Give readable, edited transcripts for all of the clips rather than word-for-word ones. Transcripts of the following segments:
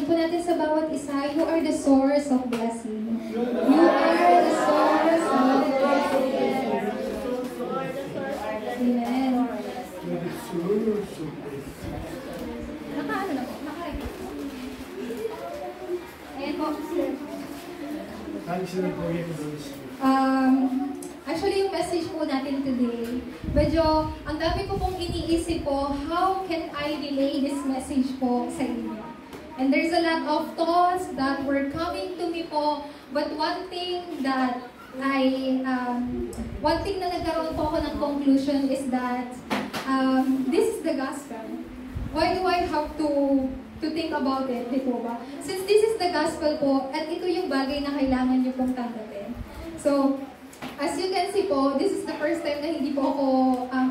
po natin sa bawat isa, you are the source of blessing. You are the source of blessing. Amen. Nakaano na po? Naka-record po. Ayan po. Actually, yung message po natin today, medyo, ang dami ko pong iniisip po, how can I relay this message po sa inyo? And there's a lot of thoughts that were coming to me po, but one thing na nagkaroon po ako ng conclusion is that this is the gospel. Why do I have to think about it, di po ba? Since this is the gospel po, at ito yung bagay na kailangan nyo pong tanggapin. So, as you can see po, this is the first time na hindi po ako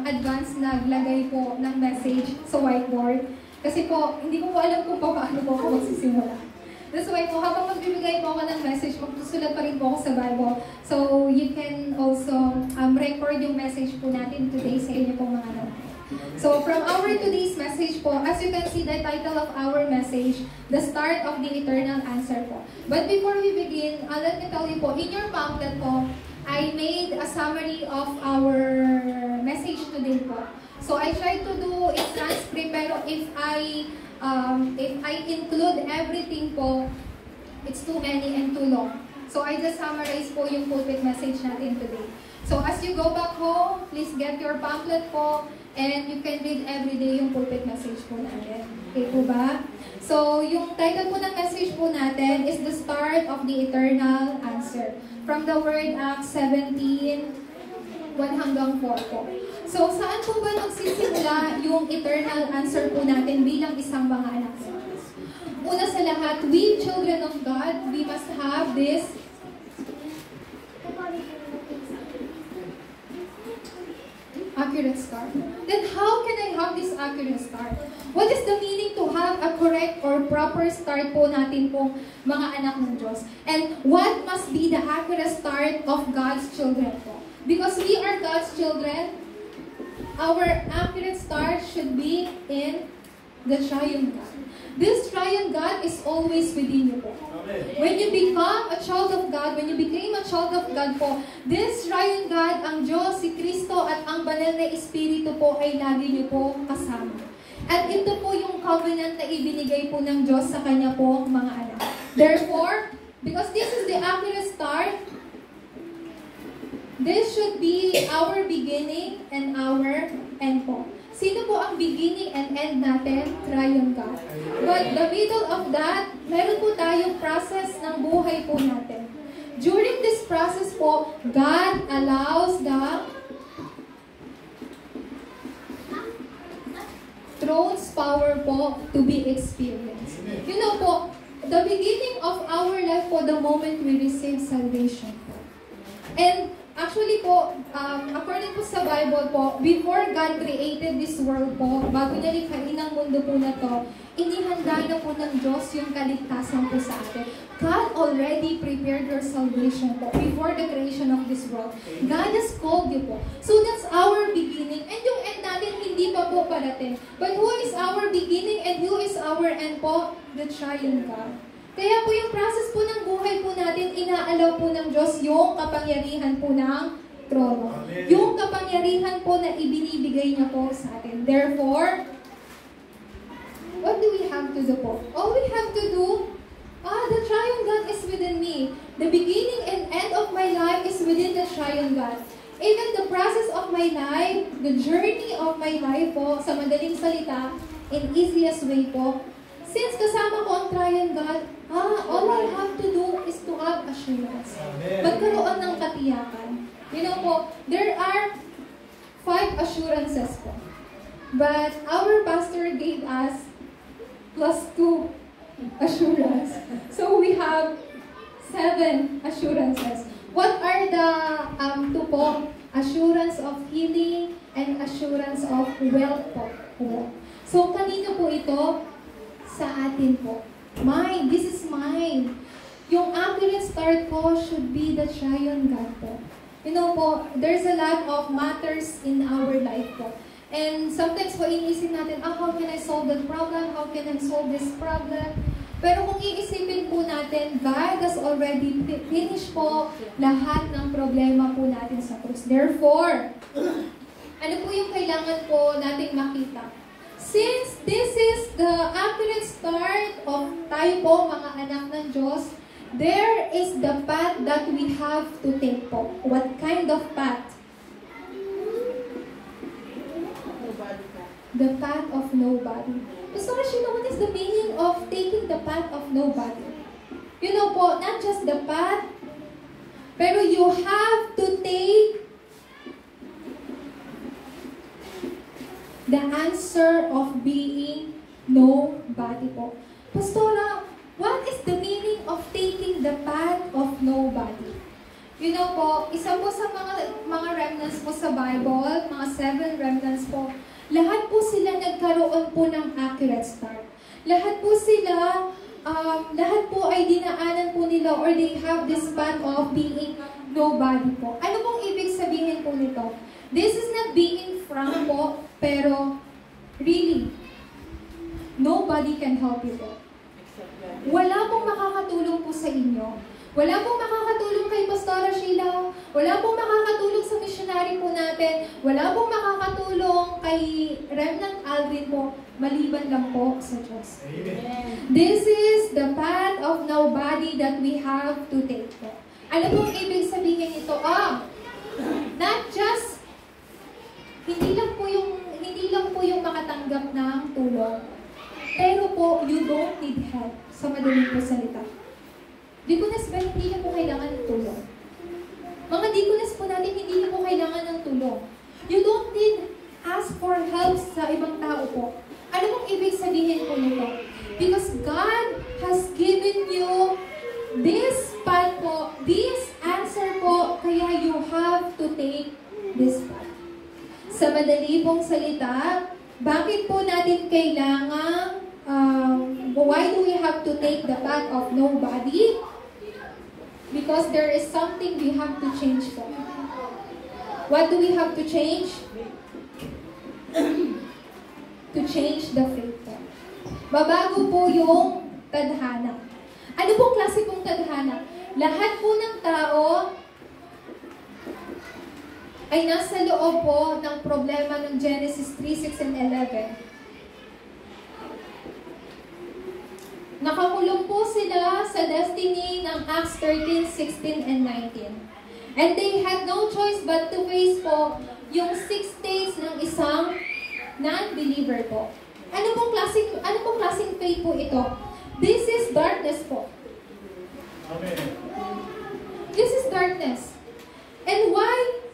advance naglagay po ng message sa whiteboard. Kasi po, hindi ko po alam kung paano po ako magsisimula. That's why po, habang magbibigay po ako ng message, magsusulat pa rin po ako sa Bible. So, you can also record yung message po natin today sa inyo pong mga naman. So, from our today's message po, as you can see the title of our message, The Start of the Eternal Answer po. But before we begin, let me tell you po, in your pamphlet po, I made a summary of our message today po. So, I tried to do a transcript, pero if I include everything po, it's too many and too long. So, I just summarize po yung pulpit message natin today. So, as you go back home, please get your pamphlet po, and you can read every day yung pulpit message po natin. Okay po ba? So, yung title po ng message po natin is The Start of the Eternal Answer. From the word Acts 17:1 hanggang 4 po. So, saan po ba nagsisimula yung eternal answer po natin bilang isang mga anak ng Diyos? Una sa lahat, we children of God, we must have this accurate start. Then how can I have this accurate start? What is the meaning to have a correct or proper start po natin pong mga anak ng Diyos? And what must be the accurate start of God's children po? Because we are God's children, our accurate start should be in the triune God. This triune God is always within you po. When you become a child of God, when you became a child of God po, this triune God, ang Diyos, si Kristo at ang banal na Espiritu po ay lagi niyo po kasama. At ito po yung covenant na ibinigay po ng Diyos sa kanya po mga anak. Therefore, because this is the accurate start, this should be our beginning and our end po. Sino po ang beginning and end natin? Triune God. But the middle of that, meron po tayong process ng buhay po natin. During this process po, God allows the throne's power po to be experienced. You know po, the beginning of our life po, the moment we receive salvation po. And actually po, according po sa Bible po, before God created this world po, bago niya likhain ang mundo po na to, inihanda na po ng Diyos yung kaligtasan po sa atin. God already prepared your salvation po before the creation of this world. God has called you po. So that's our beginning. And yung end natin, hindi pa po parating. But who is our beginning and who is our end po? The triune God. Kaya po yung process po ng buhay po natin, inaalaw po ng Diyos yung kapangyarihan po ng trono. Amen. Yung kapangyarihan po na ibinibigay niya po sa atin. Therefore, what do we have to do po? All we have to do, the triune God is within me. The beginning and end of my life is within the triune God. Even the process of my life, the journey of my life po, sa madaling salita, in easiest way po, since kasama ko ang triune God, all I have to do is to have assurance. Magkaroon ng katiyakan. You know po, there are 5 assurances po. But our pastor gave us +2 assurance. So we have 7 assurances. What are the 2 po? Assurance of healing and assurance of wealth po. So kanino po ito? Sa atin po. Mine. This is mine. Yung accurate start po should be the triune God po. You know po, there's a lot of matters in our life po. And sometimes po inisip natin, how can I solve that problem? How can I solve this problem? Pero kung iisipin po natin, God has already finished po lahat ng problema po natin sa krus. Therefore, ano po yung kailangan po nating makita? Since this is the accurate start of tayo po, mga anak ng Diyos, there is the path that we have to take po. What kind of path? The path of nobody. Pastor Sheila, what is the meaning of taking the path of nobody? You know po, not just the path, pero you have to take the answer of being nobody po. Pastora, what is the meaning of taking the path of nobody? You know po, isa po sa mga remnants po sa Bible, mga 7 remnants po, lahat po sila nagkaroon po ng accurate start. Lahat po sila, lahat po ay dinaanan po nila or they have this path of being nobody po. Ano pong ibig sabihin po nito? This is not being frank po, pero really, nobody can help you po. Wala pong makakatulong po sa inyo. Wala pong makakatulong kay Pastora Sheila. Wala pong makakatulong sa missionary po natin. Wala pong makakatulong kay Remnant Aldrin po, maliban lang po sa Diyos. Amen. This is the path of nobody that we have to take po. Ano pong ibig sabihin ito? Not just hindi lang po yung makatanggap ng tulong. Pero po, you don't need help. Sa madaling po salita. Deaconess ba, hindi na po kailangan ng tulong? Mga deaconess po natin, hindi na po kailangan ng tulong. You don't need ask for help sa ibang tao po. Ano pong ibig sabihin po nito? Because God has given you this path po, this answer po, kaya you have to take this path. Sa madali pong salita, bakit po natin kailangan, why do we have to take the path of nobody? Because there is something we have to change po. What do we have to change? To change the faith po. Babago po yung tadhana. Ano pong klase pong tadhana? Lahat po ng tao ay nasa loob po ng problema ng Genesis 3, 6, and 11. Nakakulong po sila sa destiny ng Acts 13, 16, and 19. And they had no choice but to face po yung 6 days ng isang non-believer po. Ano pong klaseng faith po ito? This is darkness po. Amen. This is darkness. And why?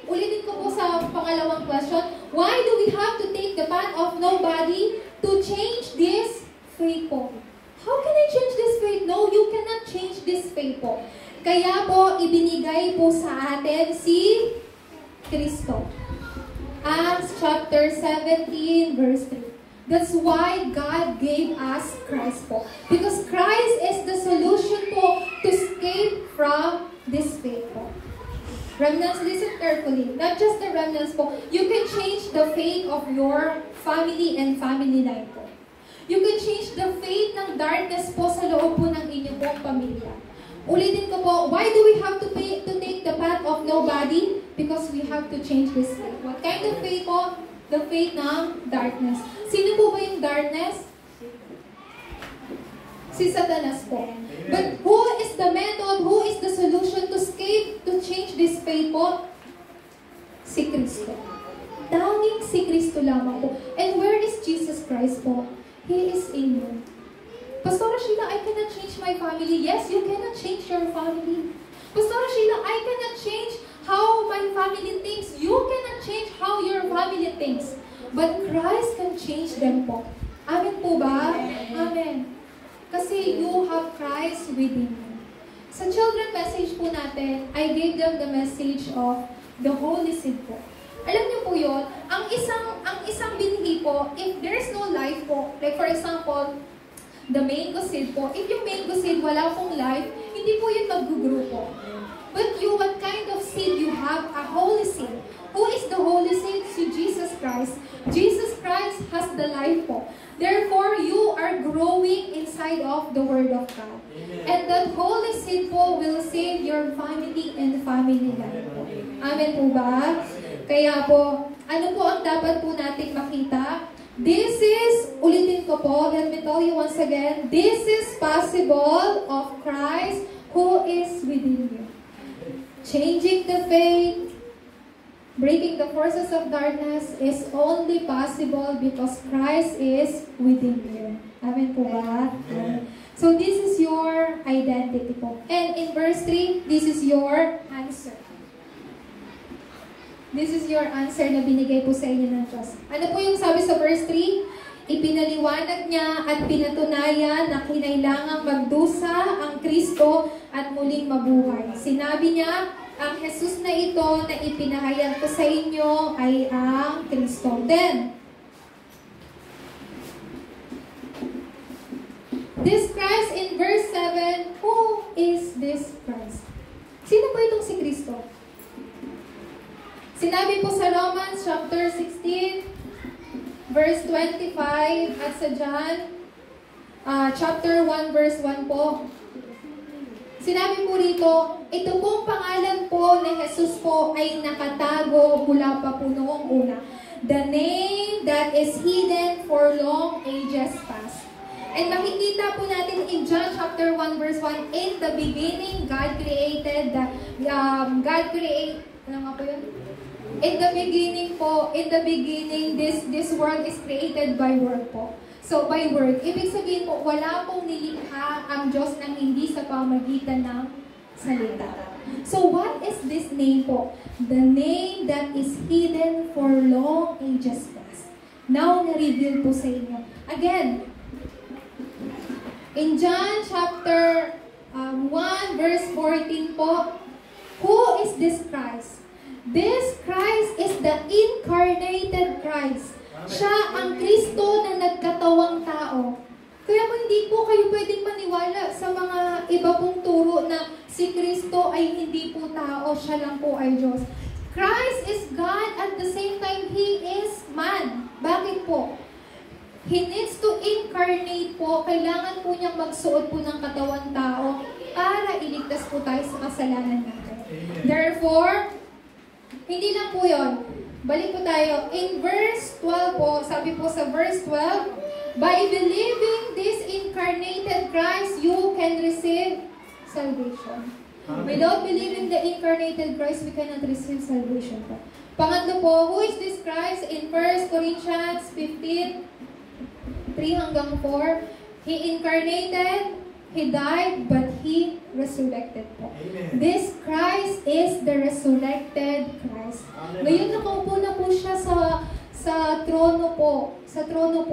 Ulitin ko po sa pangalawang question. Why do we have to take the path of nobody to change this faith po? How can I change this faith? No, you cannot change this faith po. Kaya po, ibinigay po sa atin si Kristo. Acts chapter 17, verse 3. That's why God gave us Christ po. Because Christ is the solution po to escape from this faith po. Remnants, listen carefully. Not just the remnants po. You can change the fate of your family and family life po. You can change the fate ng darkness po sa loob po ng inyong pong pamilya. Ulitin ko po, why do we have to take the path of nobody? Because we have to change this fate. What kind of fate po? The fate ng darkness. Sino po ba yung darkness? Si Satanas po. But who is the method, who is the solution to escape, to change this fate po? Si Kristo. Tanging si Kristo lamang po. And where is Jesus Christ po? He is in you. Pastora Sheila, I cannot change my family. Yes, you cannot change your family. Pastora Sheila, I cannot change how my family thinks. You cannot change how your family thinks. But Christ can change them po. Amen po ba? Amen. Kasi you have Christ within you. Sa children message po natin, I gave them the message of the Holy Seed po. Alam niyo po yun, ang isang binhi po, if there's no life po, like for example, the mango seed po, if yung mango seed wala pong life, hindi po yun mag-grupo. But you, what kind of seed you have? A holy seed. Who is the holy seed? Si Jesus Christ. Jesus Christ has the life po. Therefore, you are growing inside of the Word of God. Amen. And that Holy Seed po will save your family and family life po. Amen po ba? Kaya po, ano po ang dapat po natin makita? This is, ulitin ko po, let me tell you once again, this is possible of Christ who is within you. Changing the faith, breaking the forces of darkness is only possible because Christ is within you. Amen po ba? Amen. So this is your identity po. And in verse 3, this is your answer. This is your answer na binigay po sa inyo ng Diyos. Ano po yung sabi sa verse 3? Ipinaliwanag niya at pinatunayan na kinailangang magdusa ang Kristo at muling mabuhay. Sinabi niya, ang Jesus na ito na ipinahayag ko sa inyo ay ang Kristo. Then, this Christ in verse 7, who is this Christ? Sino po itong si Kristo? Sinabi po sa Romans chapter 16, verse 25 at sa John chapter 1 verse 1 po. Sinabi po rito, ito pong pangalan po ni Jesus po ay nakatago mula pa po noong una. The name that is hidden for long ages past. And makikita po natin in John chapter 1 verse 1, in the beginning God created ano nga po yun? In the beginning, this world is created by word po. So, by word, ibig sabihin po, wala pong nilikha ang Diyos nang hindi sa pamagitan ng salita. So, what is this name po? The name that is hidden for long ages past. Now, na-reveal po sa inyo. Again, in John chapter 1 verse 14 po, who is this Christ? This Christ is the incarnated Christ. Siya ang Kristo na nagkatawang tao. Kaya po hindi po kayo pwedeng maniwala sa mga iba pong turo na si Kristo ay hindi po tao, siya lang po ay Diyos. Christ is God at the same time He is man. Bakit po? He needs to incarnate po. Kailangan po niyang magsuot po ng katawang tao para iligtas po tayo sa kasalanan natin. Therefore, hindi lang po yun. Balik po tayo. In verse 12 po, sabi po sa verse 12, by believing this incarnated Christ, you can receive salvation. Without believing the incarnated Christ, we cannot receive salvation po. Pangatlo po, who is this Christ? In 1 Corinthians 15, 3 hanggang 4, He incarnated, He died, but He resurrected po. Amen. This Christ is the resurrected Christ. Ngayon nakaupo na po siya sa trono po,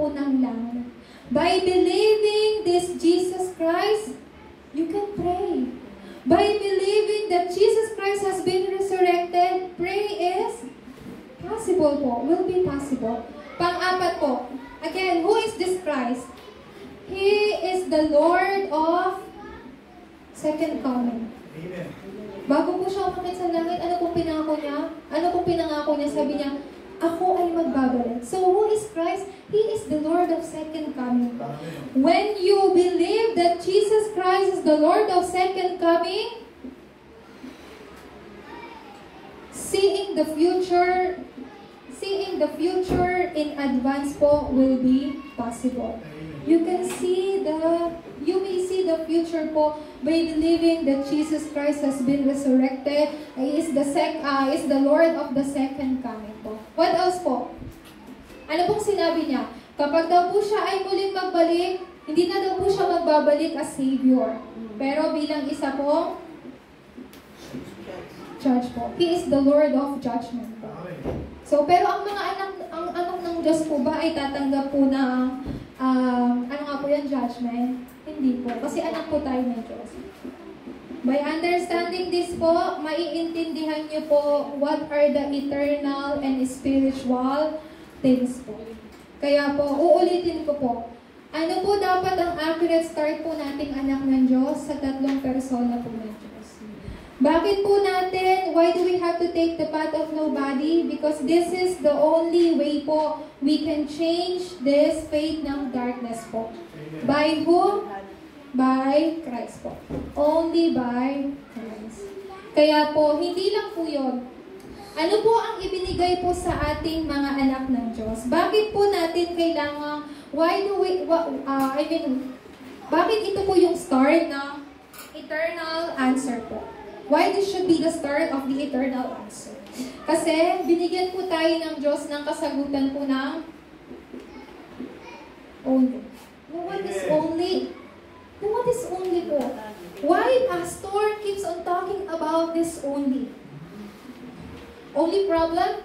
ng langit. By believing this Jesus Christ, you can pray. By believing that Jesus Christ has been resurrected, pray is possible po, will be possible. Pang-apat po, again, who is this Christ? He is the Lord of second coming. Amen. Bago po siya umakit sa langit, ano pong pinangako niya? Sabi niya, ako ay magbabalik. So, who is Christ? He is the Lord of second coming. When you believe that Jesus Christ is the Lord of second coming, seeing the future in advance po will be possible. You may see the future po by believing that Jesus Christ has been resurrected, is the Lord of the second coming po. What else po? Ano pong sinabi niya? Kapag daw po siya ay muling magbalik, hindi na daw po siya magbabalik as Savior. Pero bilang isa po, judge po. He is the Lord of judgment po. So, pero ang mga anak ng Diyos po ba ay tatanggap po ng judgment? Hindi po. Kasi anak po tayo ng Diyos. By understanding this po, maiintindihan niyo po what are the eternal and spiritual things po. Kaya po, uulitin ko po. Ano po dapat ang accurate start po nating anak ng Diyos sa tatlong persona po ng Diyos? Bakit po natin, why do we have to take the path of nobody? Because this is the only way po we can change this fate ng darkness po. By whom? By Christ po. Only by Christ. Kaya po, hindi lang po yun. Ano po ang ibinigay po sa ating mga anak ng Diyos? Bakit po natin kailangan, bakit ito po yung start ng eternal answer po? Why this should be the start of the eternal answer? Kasi binigyan po tayo ng Diyos ng kasagutan po ng only. No, what is only? No, what is only po? Why Pastor keeps on talking about this only? Only problem?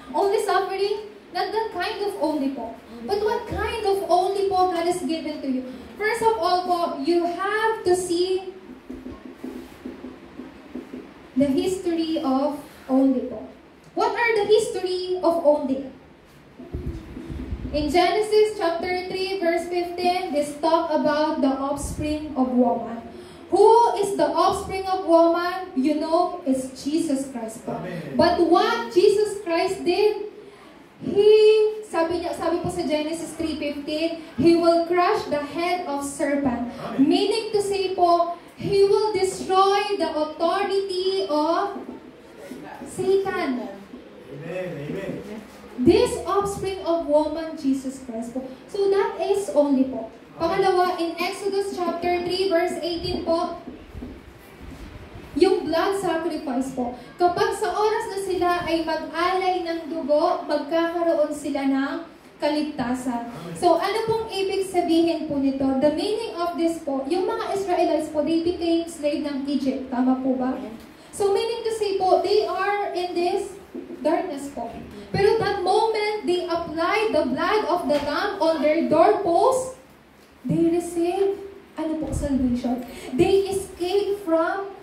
Only suffering? Not that kind of only po. But what kind of only po God has given to you? First of all po, you have to see the history of only po. What are the history of only? In Genesis chapter 3 verse 15, this talk about the offspring of woman. Who is the offspring of woman? You know, it's Jesus Christ po. But what Jesus Christ did, sabi po sa Genesis 3:15, He will crush the head of serpent. Meaning to say po, He will destroy the authority of Satan. Amen. This offspring of woman, Jesus Christ po. So that is only po. Pangalawa, in Exodus chapter 3 verse 18 po, yung blood sacrifice po. Kapag sa oras na sila ay mag-alay ng dugo, magkakaroon sila ng kaligtasan. So, ano pong ibig sabihin po nito? The meaning of this po, yung mga Israelites po, they became slave ng Egypt. Tama po ba? So, meaning to say po, they are in this darkness po. Pero that moment, they applied the blood of the lamb on their doorposts, they received, salvation. They escaped from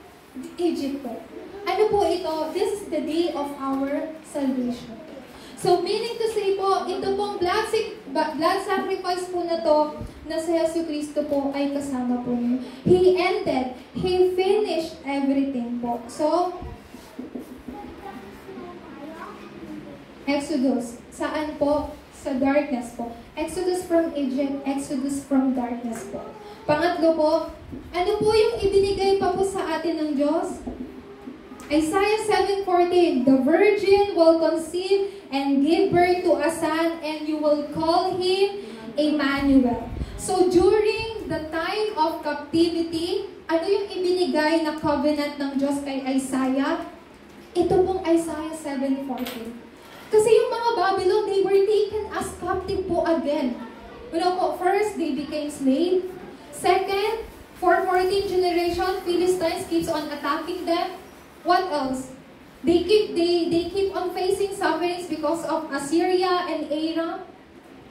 Egypt po. Ano po ito? This is the day of our salvation. So, meaning to say po, ito pong blood sacrifice po na to, na si Yesu Cristo po ay kasama po niyo. He ended, He finished everything po. So, Exodus, saan po? Sa darkness po. Exodus from Egypt, Exodus from darkness po. Pangatlo po, ano po yung ibinigay pa po sa atin ng Diyos? Isaiah 7:14, the virgin will conceive and give birth to a son, and you will call him Emmanuel. So during the time of captivity, ano yung ibinigay na covenant ng Diyos kay Isaiah? Ito pong Isaiah 7:14. Kasi yung mga Babylon, they were taken as captive po again. You know po, first, they became slave. Second, for 14th generation, Philistines keeps on attacking them. What else? They keep on facing sufferings because of Assyria and Aram.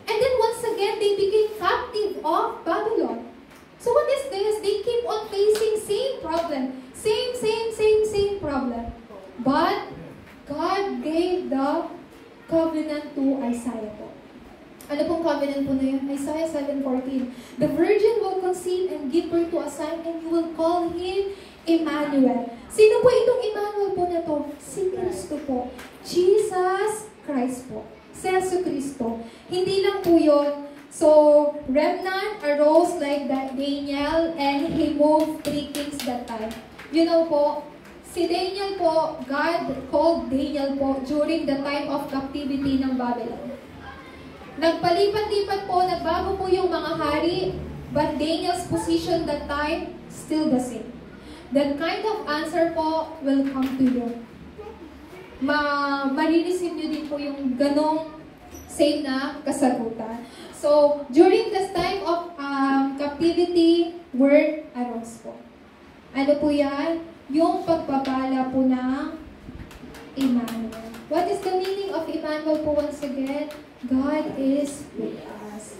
And then once again, they became captive of Babylon. So what is this? They keep on facing same problem. Same problem. But God gave the covenant to Isaiah po. Ano pong covenant po na yun? Isaiah 7:14. The virgin will conceive and give birth to a son, and you will call him Emmanuel. Sino po itong Emmanuel po na to? Si Kristo po. Jesus Christ po. Si Yesu Kristo. Hindi lang po yun. So, remnant arose like that Daniel, and he moved 3 kings that time. You know po, si Daniel po, God called Daniel po during the time of captivity ng Babylon. Nagpalipat-lipat po, nagbago po yung mga hari, but Daniel's position that time, still the same. That kind of answer po will come to you. Marireceive nyo din po yung ganong same na kasagutan. So, during this time of captivity, word arose po. Ano po yan? Yung pagpapala po ng Emmanuel. What is the meaning of Emmanuel po once again? God is with us.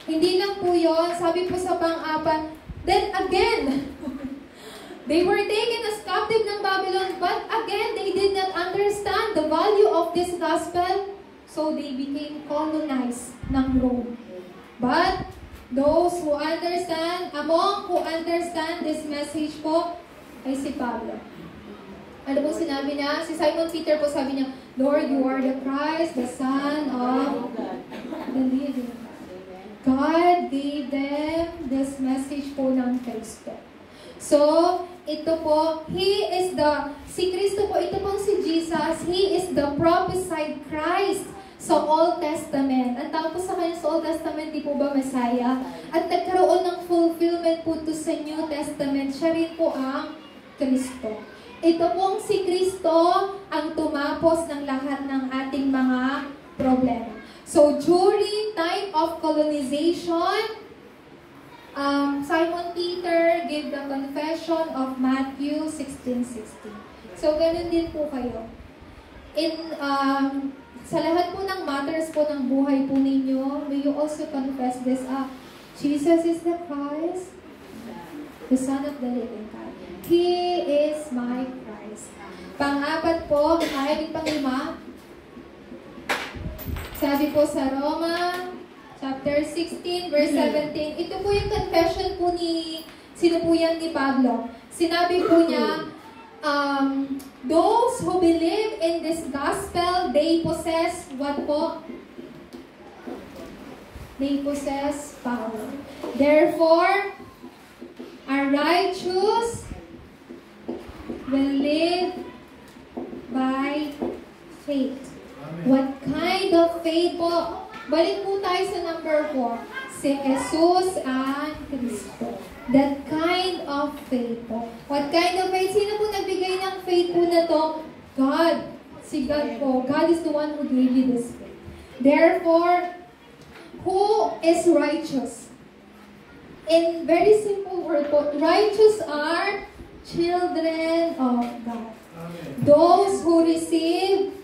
Hindi lang po yun. Sabi po sa pang-apat, then again, they were taken as captive ng Babylon, but again, they did not understand the value of this gospel, so they became colonized ng Rome. But Those who understand, among who understand this message po, ay si Pablo. Ano po sinabi niya? Si Simon Peter po sabi niya, Lord, you are the Christ, the Son of the living God. God gave them this message po ng Kristo. So, ito po, si Kristo po, ito pong si Jesus, He is the prophesied Christ sa Old Testament. Ang tawag po sa kanya sa Old Testament, di po ba Messiah? At nagkaroon ng fulfillment po to sa New Testament. Siya rin po ang Kristo. Ito pong si Kristo ang tumapos ng lahat ng ating mga problema. So, during time of colonization, Simon Peter gave the confession of Matthew 16:16. So, ganun din po kayo. Sa lahat po ng matters po ng buhay po ninyo, may you also confess this, Jesus is the Christ, the Son of the living God. He is my Christ. Pang-apat po, kahit pang-lima, sabi po sa Roma, chapter 16, verse 17, ito po yung confession po sino po yan ni Pablo. Sinabi po niya, those who believe in this gospel, they possess what po? They possess power. Therefore, are righteous will live by faith. Amen. What kind of faith po? Balik po tayo sa number 4. Si Jesus ang Kristo. That kind of faith po. What kind of faith? Sino po nagbigay ng faith po na to? God. Si God po. God is the one who gave you this faith. Therefore, who is righteous? In very simple word po, righteous are children of God. Amen. Those who receive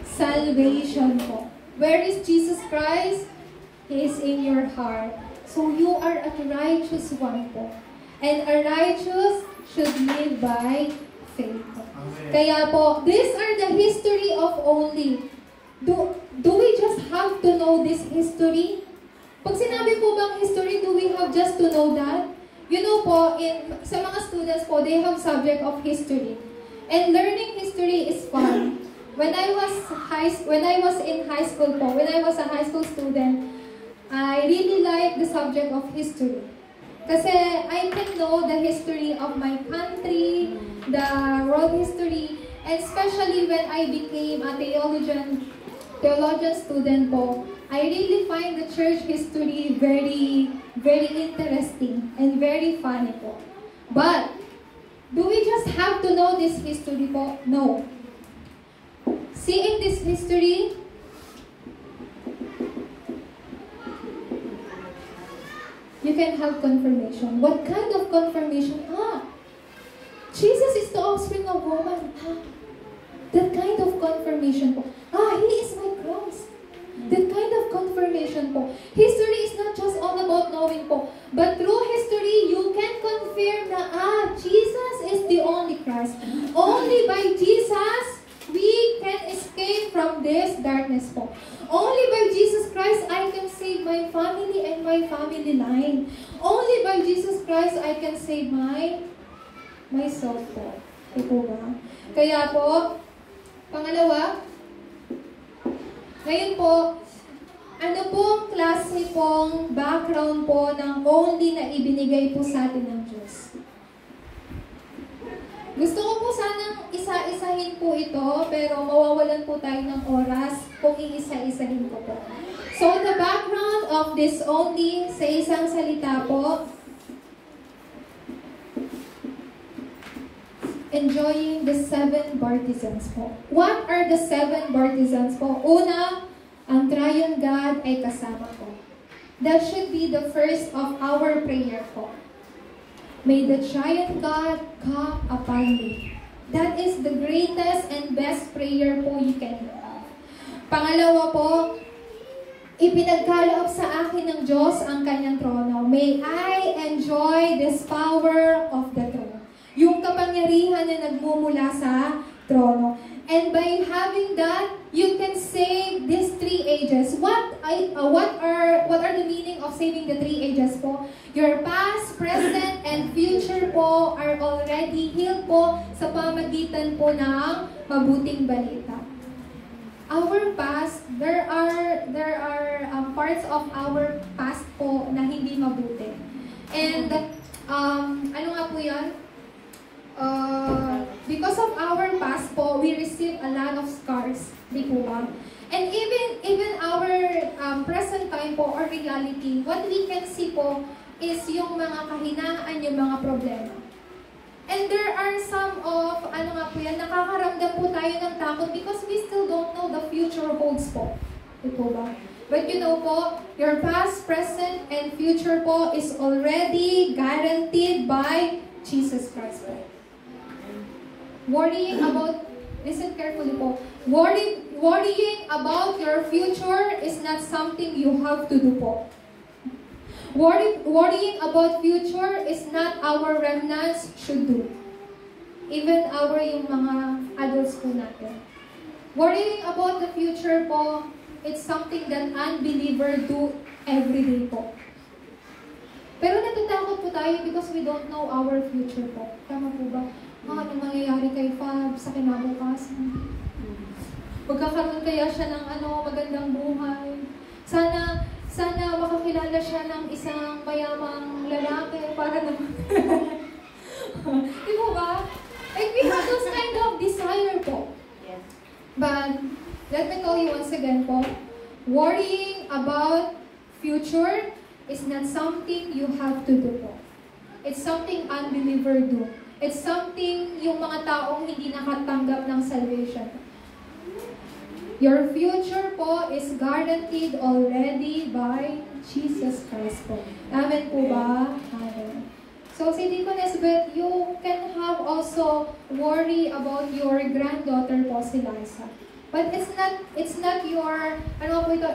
salvation po. Where is Jesus Christ? He is in your heart. So you are a righteous one po. And a righteous should live by faith. Amen. Kaya po, these are the history of only. Do we just have to know this history? Pag sinabi po bang history, do we have just to know that? You know po, sa mga students po, they have subject of history. And learning history is fun. When I was in high school po, when I was a high school student, I really like the subject of history. Kasi I can know the history of my country, the world history, and especially when I became a theologian student po, I really find the church history very, very interesting and very funny po. But, do we just have to know this history po? No. Seeing this history, you can have confirmation. What kind of confirmation? Jesus is the offspring of woman. That kind of confirmation po. He is my Christ. That kind of confirmation po. History is not just all about knowing po. But through history, you can confirm na, Jesus is the only Christ. Only by Jesus, we can escape from this darkness po. Only by Jesus Christ, I can save my family and my family line. Only by Jesus Christ, I can save myself po. Ito ba? Kaya po, pangalawa, ngayon po, ano pong klase pong background po ng only na ibinigay po sa atin ng Diyos? Gusto ko po sanang isa-isahin po ito, pero mawawalan po tayo ng oras kung iisa-isahin ko po. So, the background of this only, sa isang salita po, enjoying the 7 partisans po. What are the 7 partisans po? Una, ang Triune God ay kasama po. That should be the first of our prayer po. May the Triune God come upon me. That is the greatest and best prayer po you can have. Pangalawa po, ipinagkaloob sa akin ng Diyos ang kanyang trono. May I enjoy this power of the throne. Yung kapangyarihan na nagmumula sa trono. And by having that, you can save these 3 ages. What are the meaning of of Saving the Three Ages po, your past, present, and future po are already healed po sa pamagitan po ng mabuting balita. Our past, there are parts of our past po na hindi mabuti. And ano nga po yan? Because of our past po, we receive a lot of scars. Di po ba? And even our present time po or reality, what we can see po is yung mga kahinaan, yung mga problema. And there are some of, ano nga po yan, nakakaramdam po tayo ng takot because we still don't know the future holds po. Di po ba? But you know po, your past, present, and future po is already guaranteed by Jesus Christ po. Worrying about, listen carefully po, worrying about your future is not something you have to do po. Worrying about future is not our remnants should do. Even our yung mga adults po natin. Worrying about the future po, it's something that unbeliever do every day po. Pero natatakot po tayo because we don't know our future po. Tama po ba? Ano mangyayari kay Fab sa kinabukasan? Magkakaroon kaya siya ng magandang buhay? Sana makakilala siya ng isang mayamang lalaki para naman. Di ba ba? Like we have those kind of desire po. Yes. But let me tell you once again po, worrying about future is not something you have to do po. It's something unbeliever do. It's something yung mga taong hindi nakatanggap ng salvation. Your future po is guaranteed already by Jesus Christ po. Amen po ba? Amen. So, si Deacon Esbeth, you can have also worry about your granddaughter po, si Liza. But it's not your,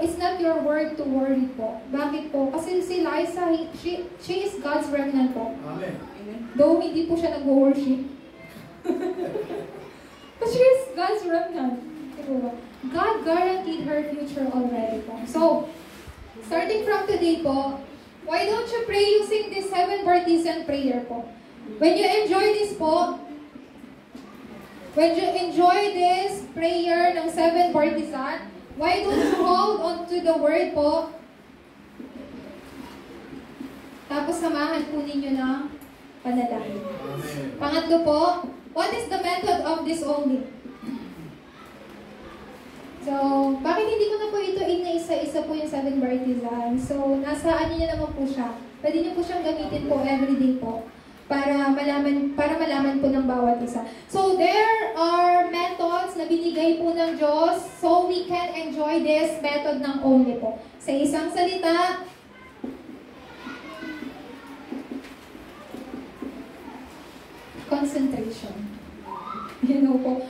it's not your word to worry po. Bakit po? Kasi si Liza, she is God's remnant po. Amen. Though hindi po siya nag-worship. But she is God's remnant. God guaranteed her future already po. So, starting from today po, why don't you pray using this 7 partisan prayer po? When you enjoy this po, when you enjoy this prayer ng 7 partisan, why don't you hold on to the word po? Tapos samahan po ninyo ng panalangin. Pangatlo po, what is the method of this only? So, bakit hindi ko na po ito inaisa-isa po yung 7 partisan? So, nasa ano niya naman po siya. Pwede niyo po siyang gamitin po everyday po para malaman po ng bawat isa. So, there are methods na binigay po ng Diyos so we can enjoy this method ng only po. Sa isang salita, concentration. You know po,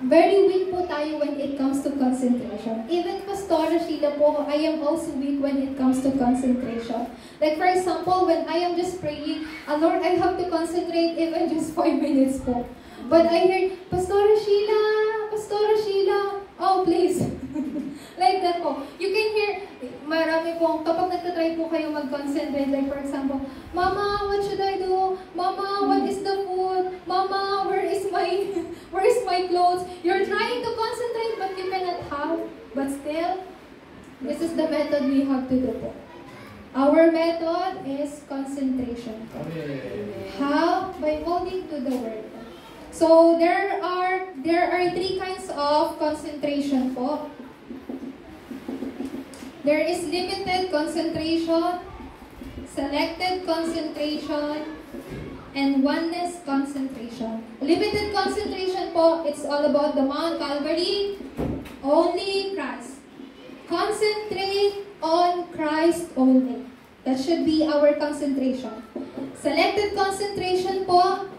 very weak po tayo when it comes to concentration. Even Pastora Sheila po, I am also weak when it comes to concentration. Like for example, when I am just praying, Lord, I have to concentrate even just 5 minutes po. But I heard, Pastora Sheila, oh please. Like that po. You can hear, marami po, kapag nagtatry po kayo mag-concentrate, like for example, Mama, what should I do? Mama, what is the food? Mama, where is my clothes? You're trying to concentrate but you cannot have. But still, this is the method we have to do po. Our method is concentration. How? By holding to the word. So there are 3 kinds of concentration po. There is limited concentration, selected concentration, and oneness concentration. Limited concentration po, it's all about the Mount Calvary, only Christ. Concentrate on Christ only. That should be our concentration. Selected concentration po,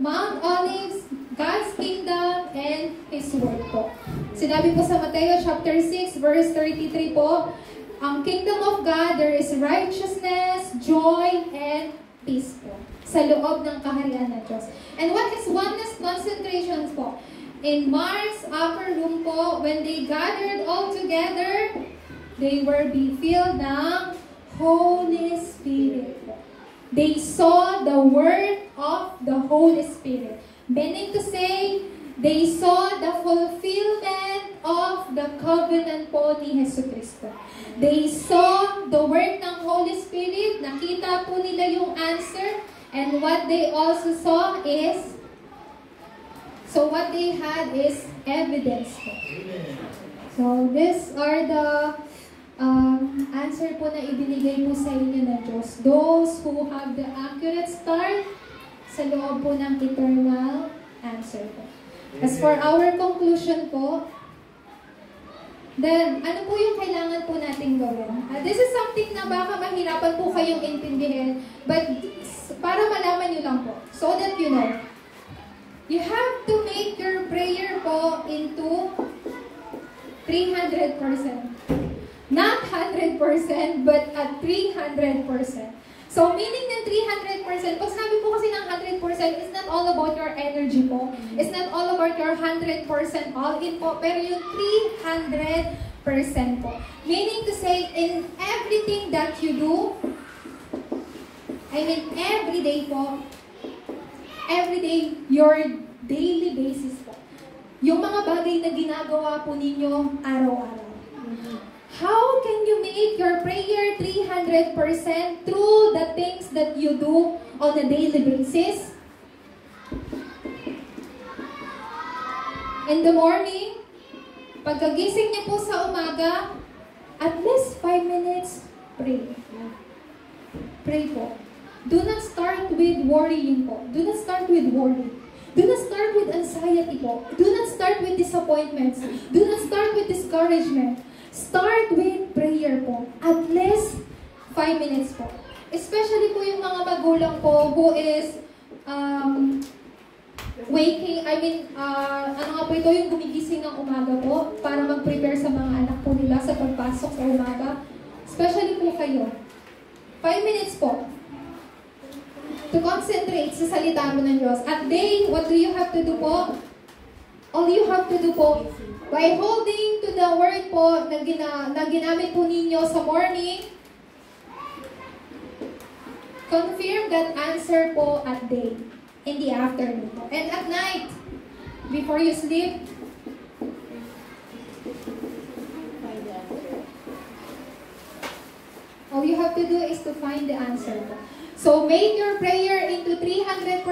Mount Olives, God's kingdom, and His word po. Sinabi po sa Mateo chapter 6, verse 33 po, ang kingdom of God, there is righteousness, joy, and peace po. Sa loob ng kaharian ng Diyos. And what is oneness concentration po? In Mark's upper room po, when they gathered all together, They were be filled ng Holy Spirit po. They saw the work of the Holy Spirit. Meaning to say, they saw the fulfillment of the covenant po ni Jesu Cristo. They saw the work ng Holy Spirit. Nakita po nila yung answer. And what they also saw is, so what they had is evidence po. So these are the answer po na ibinigay po sa inyo ng Diyos. Those who have the accurate start sa loob po ng eternal answer po. As for our conclusion po, then, ano po yung kailangan po natin gawin? This is something na baka mahirapan po kayong intindihin, but para malaman nyo lang po, so that you know, you have to make your prayer po into 300%. Not 100%, but at 300%. So, meaning ng 300%, pag sabi po kasi ng 100%, it's not all about your energy po. It's not all about your 100% all-in po, pero yung 300% po. Meaning to say, in everything that you do, I mean, every day po, every day, your daily basis po. Yung mga bagay na ginagawa po ninyo araw-araw. How can you make your prayer 300% through the things that you do on a daily basis? In the morning, pagkagising niyo po sa umaga, at least 5 minutes, pray. Pray po. Do not start with worrying po. Do not start with worry. Do not start with anxiety po. Do not start with disappointments. Do not start with discouragement. Start with prayer po. At least 5 minutes po. Especially po yung mga magulang po who is waking, ano nga po ito, yung gumigising ng umaga po para mag-prepare sa mga anak po nila sa pagpasok sa umaga. Especially po kayo. 5 minutes po. To concentrate sa salita mo ng Diyos. At day, what do you have to do po? All you have to do po, by holding to the word po na ginamit po ninyo sa morning, confirm that answer po at day, in the afternoon po. And at night, before you sleep, all you have to do is to find the answer po. So, make your prayer into 300%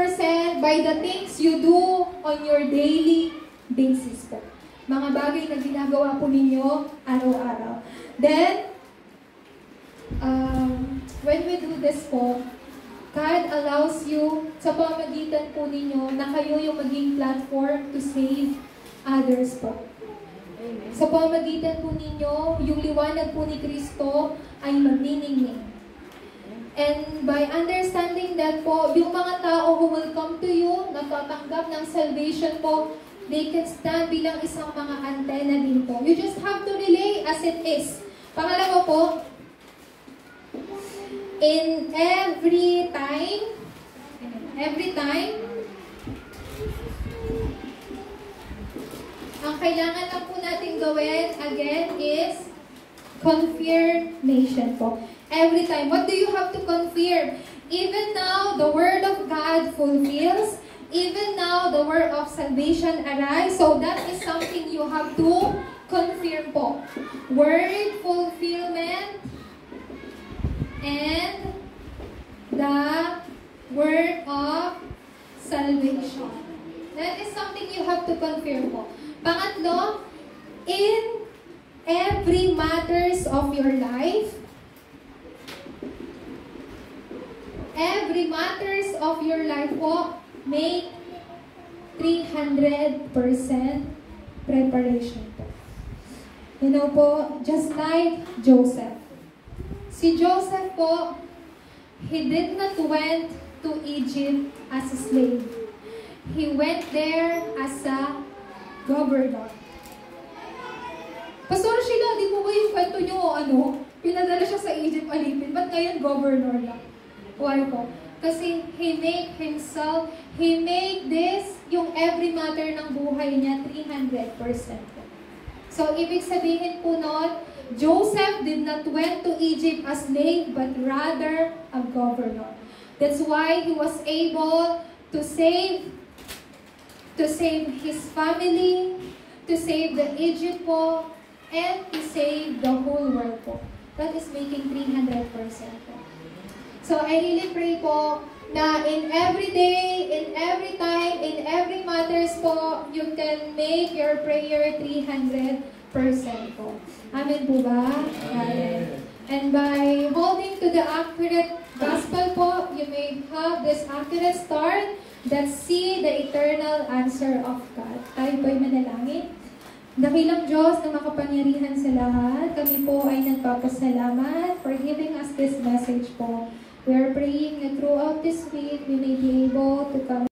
by the things you do on your daily basis po. Mga bagay na ginagawa po ninyo araw-araw. Then, when we do this po, God allows you, sa pamagitan po ninyo, na kayo yung maging platform to save others po. Sa pamagitan po ninyo, yung liwanag po ni Kristo ay magniningning. And by understanding that po, yung mga tao who will come to you, nagtatanggap ng salvation po, they can stand bilang isang mga antena din po. You just have to relay as it is. Pangalawa po, in every time, ang kailangan lang po natin gawin, again, is confirmation po. Every time. What do you have to confirm? Even now, the Word of God fulfills. Even now, the word of salvation arrives. So that is something you have to confirm po. Word fulfillment and the word of salvation. That is something you have to confirm po. Pangatlo, in every matters of your life, po, make 300% preparation po. You know po, just like Joseph. Si Joseph po, he did not went to Egypt as a slave. He went there as a governor. Pastor Sheila, di po ba yung kwento nyo, pinadala siya sa Egypt alipin, ba't ngayon governor lang? Why po? Kasi he made this, yung every matter ng buhay niya, 300%. So, ibig sabihin po nun, Joseph did not went to Egypt as slave, but rather a governor. That's why he was able to save his family, to save the Egypt po, and to save the whole world po. That is making 300% po. So I really pray po na in every day, in every time, in every matters po, you can make your prayer 300% po. Amen po ba? Amen. And by holding to the accurate gospel po, you may have this accurate start that see the eternal answer of God. Tayo po'y manalangin. Dakilang Diyos na makapangyarihan sa lahat, kami po ay nagpapasalamat for giving us this message po. We are praying that throughout this week, we may be able to come